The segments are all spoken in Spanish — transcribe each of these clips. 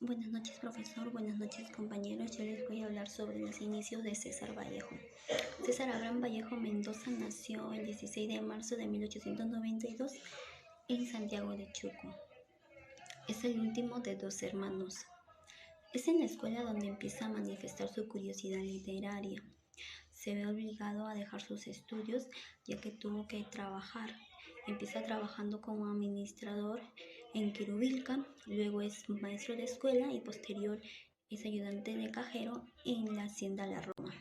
Buenas noches, profesor. Buenas noches, compañeros. Yo les voy a hablar sobre los inicios de César Vallejo. César Abraham Vallejo Mendoza nació el 16 de marzo de 1892 en Santiago de Chuco. Es el último de dos hermanos. Es en la escuela donde empieza a manifestar su curiosidad literaria. Se ve obligado a dejar sus estudios ya que tuvo que trabajar. Empieza trabajando como administrador en Quirubilca, luego es maestro de escuela y posterior es ayudante de cajero en la hacienda La Roma.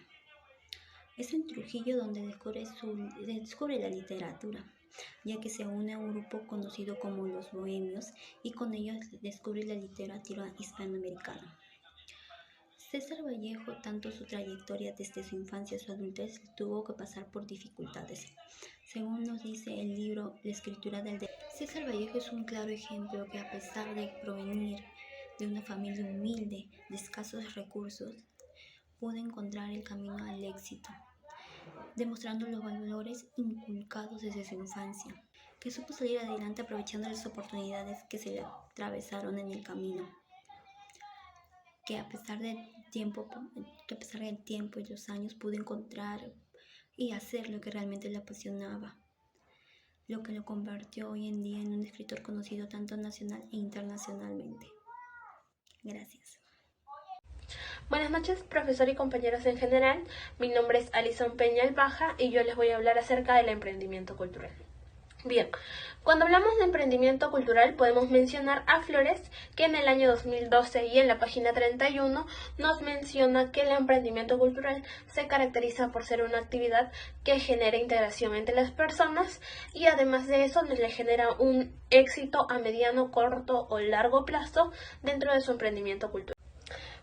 Es en Trujillo donde descubre la literatura, ya que se une a un grupo conocido como los Bohemios y con ellos descubre la literatura hispanoamericana. César Vallejo, tanto su trayectoria desde su infancia a su adultez, tuvo que pasar por dificultades. Según nos dice el libro La escritura del César Vallejo es un claro ejemplo que a pesar de provenir de una familia humilde, de escasos recursos, pudo encontrar el camino al éxito, demostrando los valores inculcados desde su infancia, que supo salir adelante aprovechando las oportunidades que se le atravesaron en el camino. Que a pesar del tiempo y los años pudo encontrar y hacer lo que realmente le apasionaba, lo que lo convirtió hoy en día en un escritor conocido tanto nacional e internacionalmente. Gracias. Buenas noches, profesor y compañeros en general. Mi nombre es Alison Peña Albaja y yo les voy a hablar acerca del emprendimiento cultural. Bien, cuando hablamos de emprendimiento cultural podemos mencionar a Flores, que en el año 2012 y en la página 31 nos menciona que el emprendimiento cultural se caracteriza por ser una actividad que genera integración entre las personas y además de eso le genera un éxito a mediano, corto o largo plazo dentro de su emprendimiento cultural.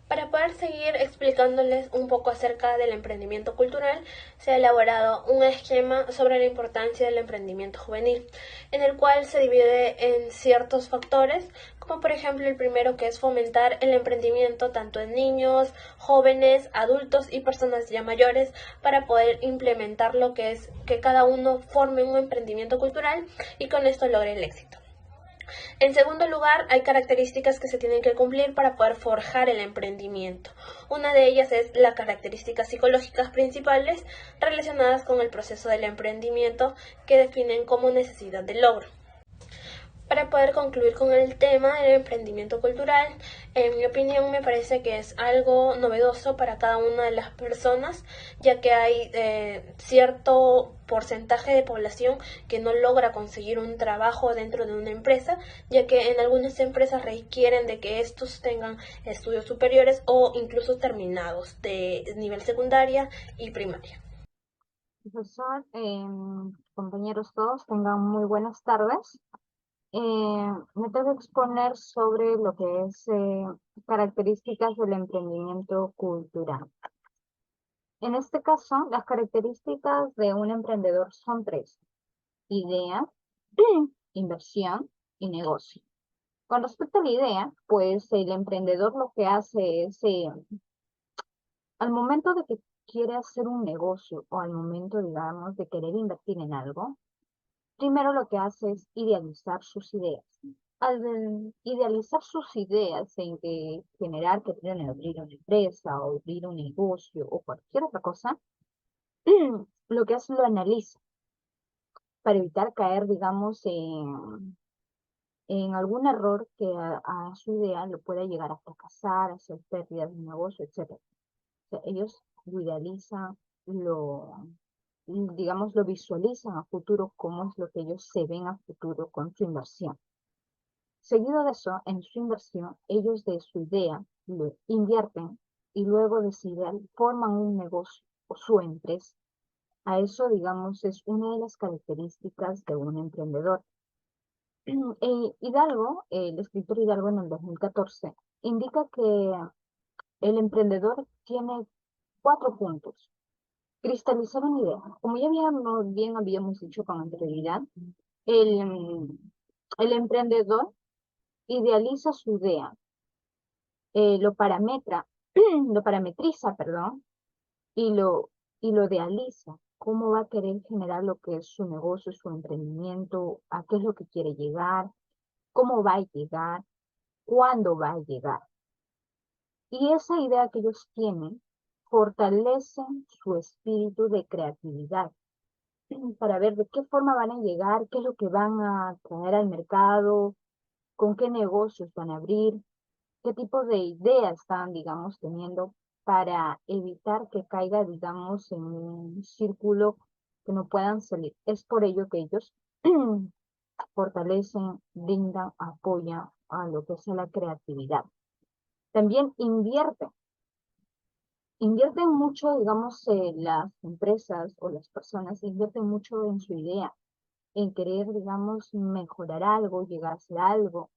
Para poder seguir explicándoles un poco acerca del emprendimiento cultural, se ha elaborado un esquema sobre la importancia del emprendimiento juvenil, en el cual se divide en ciertos factores, como por ejemplo el primero, que es fomentar el emprendimiento tanto en niños, jóvenes, adultos y personas ya mayores, para poder implementar lo que es que cada uno forme un emprendimiento cultural y con esto logre el éxito. En segundo lugar, hay características que se tienen que cumplir para poder forjar el emprendimiento. Una de ellas es las características psicológicas principales relacionadas con el proceso del emprendimiento, que definen como necesidad de logro. Para poder concluir con el tema del emprendimiento cultural, en mi opinión me parece que es algo novedoso para cada una de las personas, ya que hay cierto porcentaje de población que no logra conseguir un trabajo dentro de una empresa, ya que en algunas empresas requieren de que estos tengan estudios superiores o incluso terminados de nivel secundaria y primaria. Profesor, compañeros todos, tengan muy buenas tardes. Me tengo que exponer sobre lo que es características del emprendimiento cultural. En este caso, las características de un emprendedor son tres: idea, inversión y negocio. Con respecto a la idea, pues el emprendedor lo que hace es, al momento de que quiere hacer un negocio o al momento, digamos, de querer invertir en algo, primero lo que hace es idealizar sus ideas. Al idealizar sus ideas en que generar que quieren abrir una empresa o abrir un negocio o cualquier otra cosa, lo que hace lo analiza para evitar caer, digamos, en algún error que a su idea lo pueda llegar a fracasar, hacer pérdidas de negocio, etc. O sea, ellos lo idealizan, digamos, lo visualizan a futuro, cómo es lo que ellos se ven a futuro con su inversión. Seguido de eso, en su inversión, ellos de su idea lo invierten y luego deciden, forman un negocio o su empresa. A eso, digamos, es una de las características de un emprendedor. Hidalgo, el escritor Hidalgo en el 2014, indica que el emprendedor tiene 4 puntos. Cristalizar una idea. Como ya habíamos dicho con anterioridad, el, el emprendedor idealiza su idea, lo lo parametriza, perdón, y lo idealiza. Cómo va a querer generar lo que es su negocio, su emprendimiento, a qué es lo que quiere llegar, cómo va a llegar, cuándo va a llegar. Y esa idea que ellos tienen fortalece su espíritu de creatividad para ver de qué forma van a llegar, qué es lo que van a traer al mercado, con qué negocios van a abrir, qué tipo de ideas están, digamos, teniendo para evitar que caiga, digamos, en un círculo que no puedan salir. Es por ello que ellos fortalecen, brindan, apoyan a lo que es la creatividad. También invierten mucho, digamos, las empresas o las personas invierten mucho en su idea, en querer, digamos, mejorar algo, llegar a hacer algo,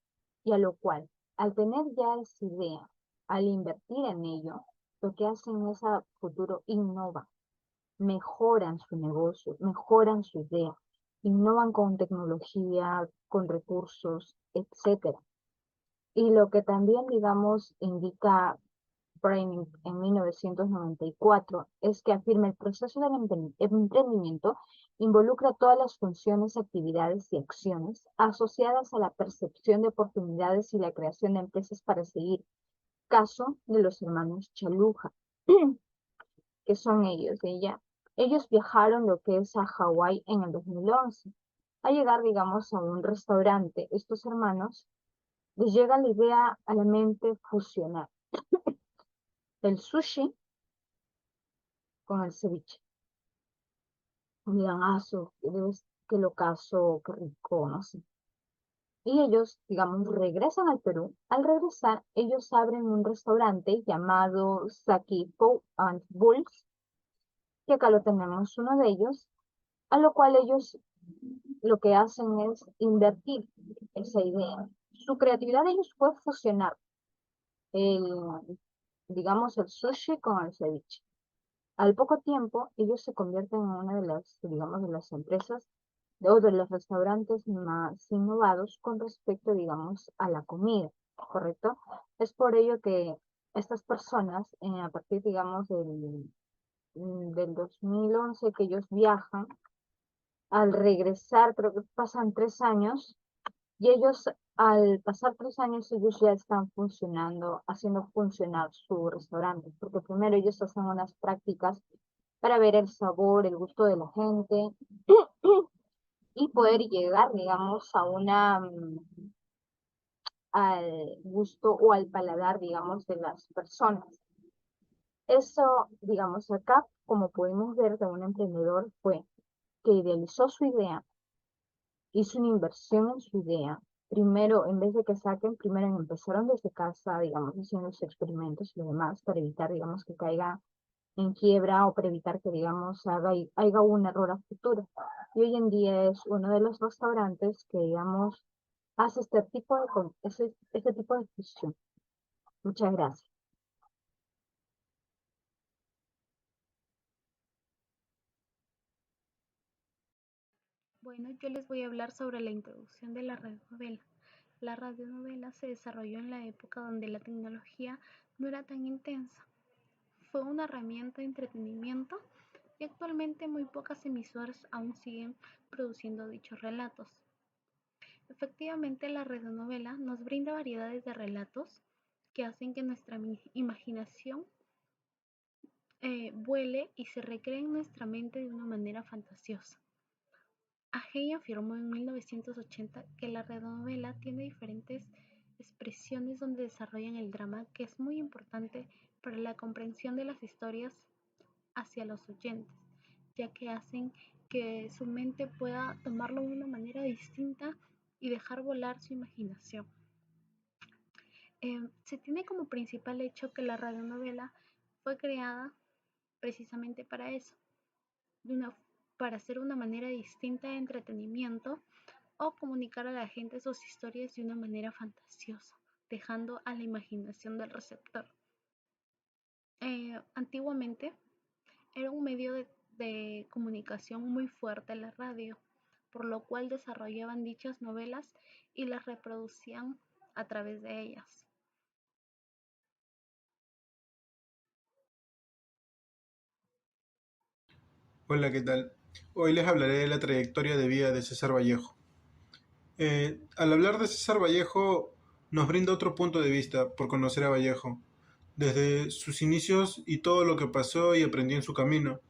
y a lo cual, al tener ya esa idea, al invertir en ello, lo que hacen es a futuro innovan, mejoran su negocio, mejoran su idea, innovan con tecnología, con recursos, etcétera. Y lo que también, digamos, indica Brain en 1994 es que afirma el proceso del emprendimiento involucra todas las funciones, actividades y acciones asociadas a la percepción de oportunidades y la creación de empresas para seguir. Caso de los hermanos Chaluja, que son ellos, ella. Ellos viajaron lo que es a Hawái en el 2011. Al llegar, digamos, a un restaurante, estos hermanos les llega la idea a la mente fusionar el sushi con el ceviche. Miran, qué locazo, qué rico, no sé. Y ellos, digamos, regresan al Perú. Al regresar, ellos abren un restaurante llamado Saki Po and Bulls, que acá lo tenemos uno de ellos, a lo cual ellos lo que hacen es invertir esa idea. Su creatividad de ellos fue fusionar el, digamos, el sushi con el ceviche. Al poco tiempo, ellos se convierten en una de las, digamos, de las empresas o de los restaurantes más innovados con respecto, digamos, a la comida, ¿correcto? Es por ello que estas personas, a partir, digamos, del 2011 que ellos viajan, al regresar, creo que pasan 3 años, y ellos, al pasar 3 años, ellos ya están funcionando, haciendo funcionar su restaurante, porque primero ellos hacen unas prácticas para ver el sabor, el gusto de la gente y poder llegar, digamos, al gusto o al paladar, digamos, de las personas. Eso, digamos, acá, como pudimos ver de un emprendedor, fue que idealizó su idea, hizo una inversión en su idea. Primero, en vez de que saquen, primero empezaron desde casa, digamos, haciendo los experimentos y lo demás para evitar, digamos, que caiga en quiebra o para evitar que, digamos, haga un error a futuro. Y hoy en día es uno de los restaurantes que, digamos, hace este tipo de fusión. Muchas gracias. Bueno, yo les voy a hablar sobre la introducción de la radionovela. La radionovela se desarrolló en la época donde la tecnología no era tan intensa. Fue una herramienta de entretenimiento y actualmente muy pocas emisoras aún siguen produciendo dichos relatos. Efectivamente, la radionovela nos brinda variedades de relatos que hacen que nuestra imaginación vuele y se recree en nuestra mente de una manera fantasiosa. Agei afirmó en 1980 que la radionovela tiene diferentes expresiones donde desarrollan el drama, que es muy importante para la comprensión de las historias hacia los oyentes, ya que hacen que su mente pueda tomarlo de una manera distinta y dejar volar su imaginación. Se tiene como principal hecho que la radionovela fue creada precisamente para eso, de una, para ser una manera distinta de entretenimiento o comunicar a la gente sus historias de una manera fantasiosa, dejando a la imaginación del receptor. Antiguamente era un medio de comunicación muy fuerte la radio, por lo cual desarrollaban dichas novelas y las reproducían a través de ellas. Hola, ¿qué tal? Hoy les hablaré de la trayectoria de vida de César Vallejo. Al hablar de César Vallejo, nos brinda otro punto de vista por conocer a Vallejo. desde sus inicios y todo lo que pasó y aprendió en su camino,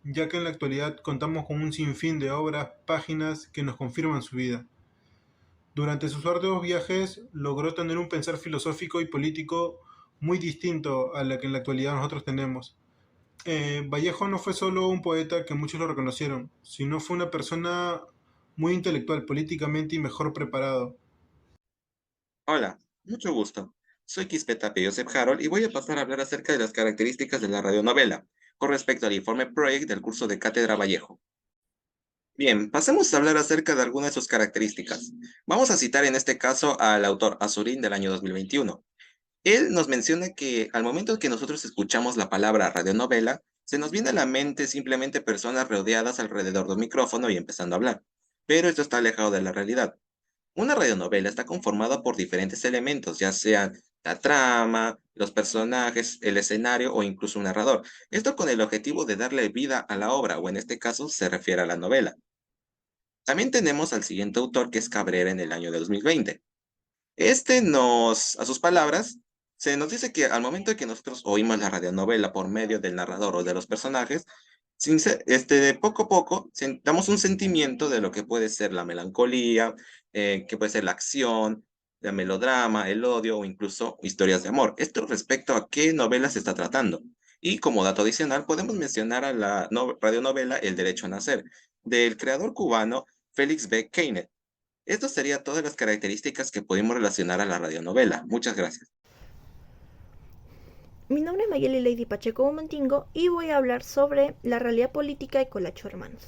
ya que en la actualidad contamos con un sinfín de obras, páginas que nos confirman su vida. Durante sus arduos viajes logró tener un pensar filosófico y político muy distinto a la que en la actualidad nosotros tenemos. Vallejo no fue solo un poeta que muchos lo reconocieron, sino fue una persona muy intelectual, políticamente y mejor preparado. Hola, mucho gusto. Soy Kispeta P. Joseph Harold y voy a pasar a hablar acerca de las características de la radionovela con respecto al informe Project del curso de Cátedra Vallejo. Bien, pasemos a hablar acerca de algunas de sus características. Vamos a citar en este caso al autor Azurín del año 2021. Él nos menciona que al momento que nosotros escuchamos la palabra radionovela, se nos viene a la mente simplemente personas rodeadas alrededor de un micrófono y empezando a hablar. Pero esto está alejado de la realidad. Una radionovela está conformada por diferentes elementos, ya sean la trama, los personajes, el escenario o incluso un narrador. Esto con el objetivo de darle vida a la obra, o en este caso se refiere a la novela. También tenemos al siguiente autor que es Cabrera en el año de 2020. A sus palabras, se nos dice que al momento de que nosotros oímos la radionovela por medio del narrador o de los personajes, de poco a poco damos un sentimiento de lo que puede ser la melancolía, que puede ser la acción, el melodrama, el odio o incluso historias de amor. Esto respecto a qué novela se está tratando. Y como dato adicional, podemos mencionar a la radionovela El Derecho a Nacer, del creador cubano Félix B. Keynes. Esto sería todas las características que podemos relacionar a la radionovela. Muchas gracias. Mi nombre es Mayeli Lady Pacheco Montingo y voy a hablar sobre la realidad política de Colacho Hermanos.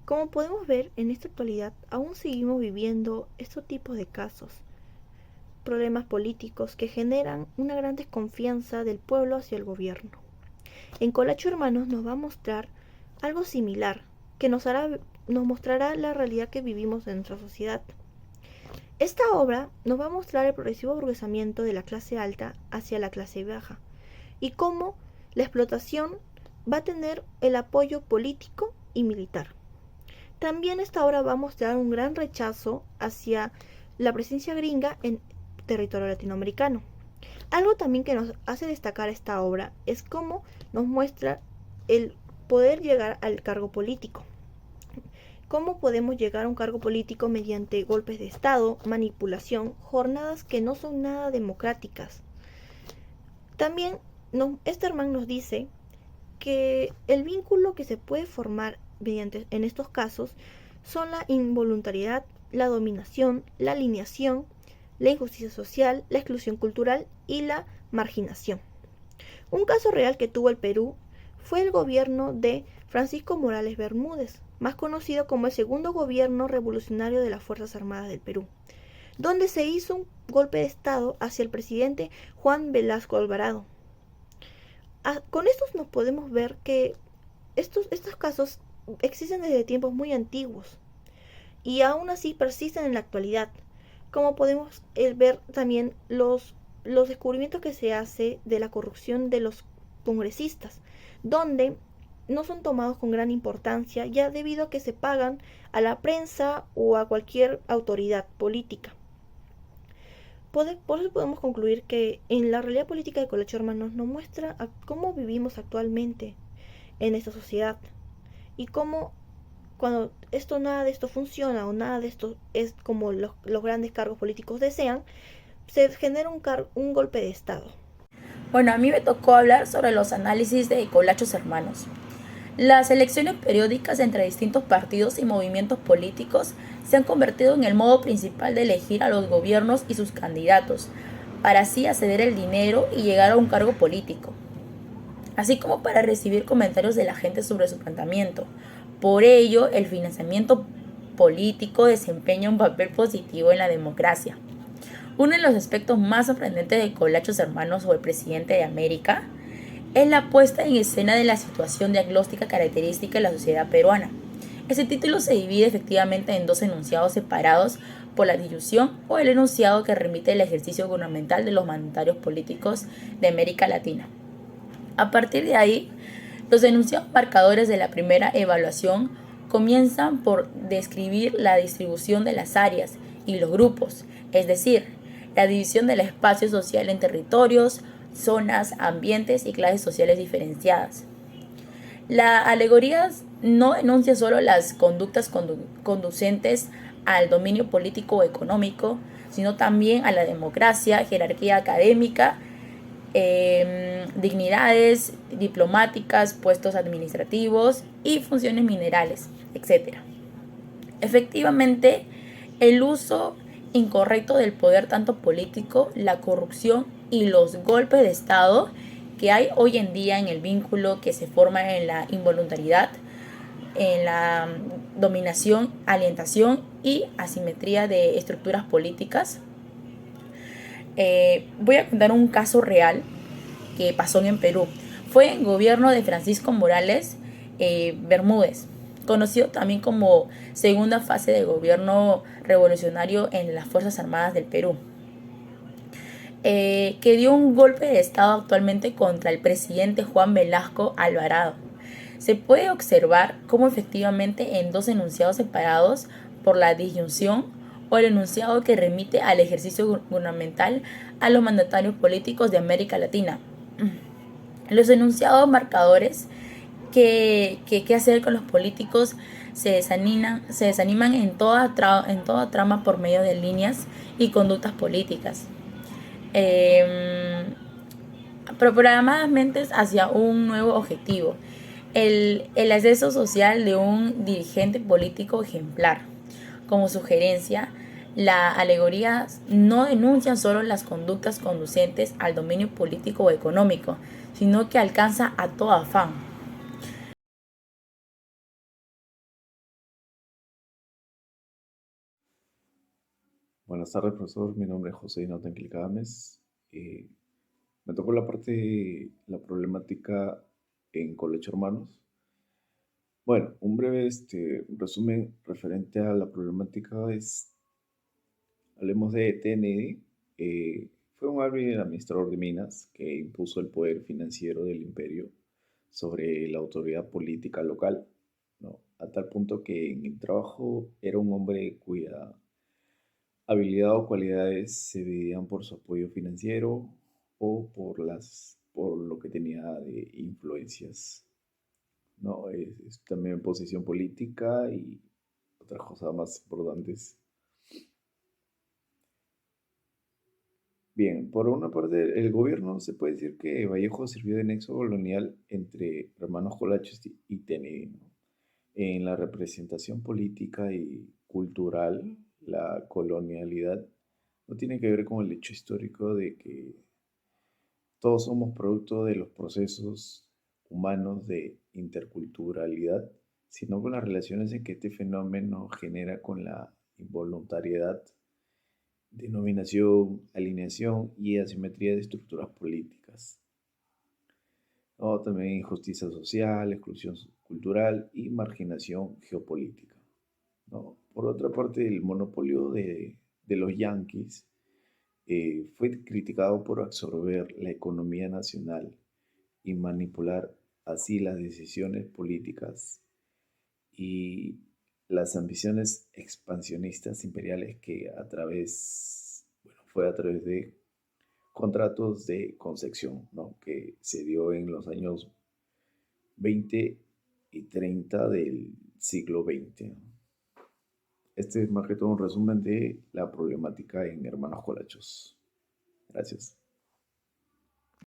Como podemos ver, en esta actualidad aún seguimos viviendo estos tipos de casos, problemas políticos que generan una gran desconfianza del pueblo hacia el gobierno. En Colacho Hermanos nos va a mostrar algo similar, que nos mostrará la realidad que vivimos en nuestra sociedad. Esta obra nos va a mostrar el progresivo burguesamiento de la clase alta hacia la clase baja y cómo la explotación va a tener el apoyo político y militar. También esta obra va a mostrar un gran rechazo hacia la presencia gringa en territorio latinoamericano. Algo también que nos hace destacar esta obra es cómo nos muestra el poder llegar al cargo político. ¿Cómo podemos llegar a un cargo político mediante golpes de Estado, manipulación, jornadas que no son nada democráticas? También Esterman nos dice que el vínculo que se puede formar en estos casos son la involuntariedad, la dominación, la alineación, la injusticia social, la exclusión cultural y la marginación. Un caso real que tuvo el Perú fue el gobierno de Francisco Morales Bermúdez, más conocido como el segundo gobierno revolucionario de las Fuerzas Armadas del Perú, donde se hizo un golpe de Estado hacia el presidente Juan Velasco Alvarado. Con estos nos podemos ver que estos casos existen desde tiempos muy antiguos y aún así persisten en la actualidad, como podemos ver también los descubrimientos que se hace de la corrupción de los congresistas, donde no son tomados con gran importancia ya debido a que se pagan a la prensa o a cualquier autoridad política. Por eso podemos concluir que en la realidad política de Colacho Hermanos nos muestra cómo vivimos actualmente en esta sociedad y cómo cuando nada de esto funciona o nada de esto es como los grandes cargos políticos desean, se genera un golpe de Estado. Bueno, a mí me tocó hablar sobre los análisis de Colachos Hermanos. Las elecciones periódicas entre distintos partidos y movimientos políticos se han convertido en el modo principal de elegir a los gobiernos y sus candidatos, para así acceder el dinero y llegar a un cargo político, así como para recibir comentarios de la gente sobre su planteamiento. Por ello, el financiamiento político desempeña un papel positivo en la democracia. Uno de los aspectos más sorprendentes de Colachos Hermanos o el presidente de América es la puesta en escena de la situación diagnóstica característica de la sociedad peruana. Ese título se divide efectivamente en dos enunciados separados por la disyunción o el enunciado que remite al ejercicio gubernamental de los mandatarios políticos de América Latina. A partir de ahí, los enunciados marcadores de la primera evaluación comienzan por describir la distribución de las áreas y los grupos, es decir, la división del espacio social en territorios, zonas, ambientes y clases sociales diferenciadas. La alegoría no denuncia solo las conductas conducentes al dominio político o económico, sino también a la democracia, jerarquía académica, dignidades diplomáticas, puestos administrativos y funciones minerales, etc. Efectivamente, el uso incorrecto del poder, tanto político, la corrupción y los golpes de Estado que hay hoy en día en el vínculo que se forma en la involuntariedad, en la dominación, alientación y asimetría de estructuras políticas. Voy a contar un caso real que pasó en Perú. Fue en gobierno de Francisco Morales Bermúdez, conocido también como segunda fase de gobierno revolucionario en las Fuerzas Armadas del Perú, que dio un golpe de Estado actualmente contra el presidente Juan Velasco Alvarado. Se puede observar cómo efectivamente en dos enunciados separados por la disyunción o el enunciado que remite al ejercicio gubernamental a los mandatarios políticos de América Latina. Los enunciados marcadores que hacer con los políticos se desaniman en toda trama por medio de líneas y conductas políticas, programadamente hacia un nuevo objetivo, el ascenso social de un dirigente político ejemplar. Como sugerencia, la alegoría no denuncia solo las conductas conducentes al dominio político o económico, sino que alcanza a todo afán. Buenas tardes, profesor. Mi nombre es José Inautenquil Quilicadames. Me tocó la parte de la problemática en Colegio Hermanos. Bueno, un breve resumen referente a la problemática es, hablemos de TND. Fue un árbitro administrador de minas que impuso el poder financiero del imperio sobre la autoridad política local, ¿no? A tal punto que en el trabajo era un hombre cuya habilidad o cualidades se dividían por su apoyo financiero o por lo que tenía de influencias, ¿no? Es también posición política y otras cosas más importantes. Bien, por una parte, el gobierno se puede decir que Vallejo sirvió de nexo colonial entre hermanos Colachos y TND, ¿no? En la representación política y cultural, la colonialidad no tiene que ver con el hecho histórico de que todos somos producto de los procesos humanos de interculturalidad, sino con las relaciones en que este fenómeno genera con la involuntariedad, denominación, alineación y asimetría de estructuras políticas. ¿No? También injusticia social, exclusión cultural y marginación geopolítica, ¿no? Por otra parte, el monopolio de los yanquis fue criticado por absorber la economía nacional y manipular así las decisiones políticas y las ambiciones expansionistas imperiales que fue a través de contratos de concesión, ¿no? Que se dio en los años 20 y 30 del siglo XX, ¿no? Este es más que todo un resumen de la problemática en Hermanos Colachos. Gracias.